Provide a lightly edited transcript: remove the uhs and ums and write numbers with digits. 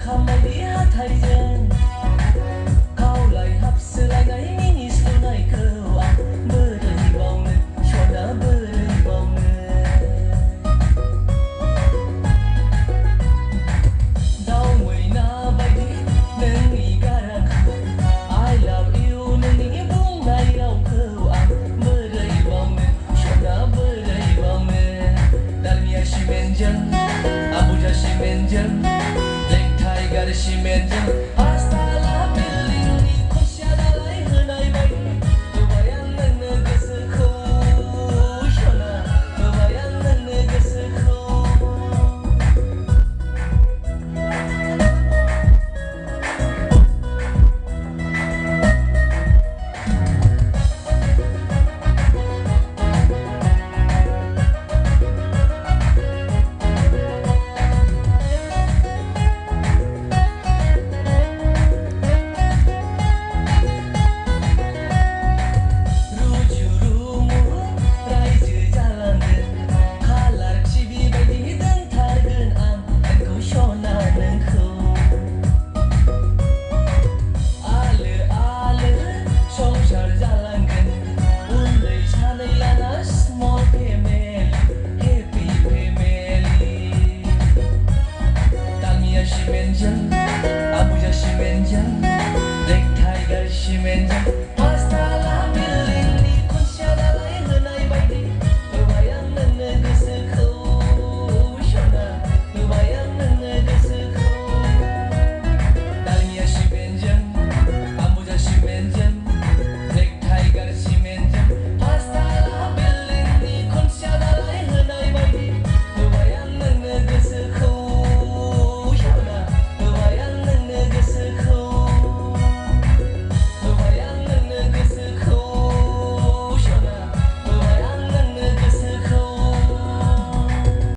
खामायदि हाथायजों खावलाय हाबसोलायनाय मिनिस्लुनायखौ आं बोरै बावनो सना बोरै बावनो दाउ मैना बायदि नोंनि गारांखौ I love you नोंनि बुंनाय रावखौ आं बोरै बावनो सना बोरै बावनो दालमिया सिमेन्टजों आबुजा सिमेन्टजों ब्लेक टाइगार सिमेन्टजों पासताला बिल्डिंनि खुन्थिया दालाय होनाय बायदि होबाय आं नोंनो गोसोखौ सना होबाय आं नोंनो गोसोखौ Abuja Simenjang, Black Tiger Simenjang.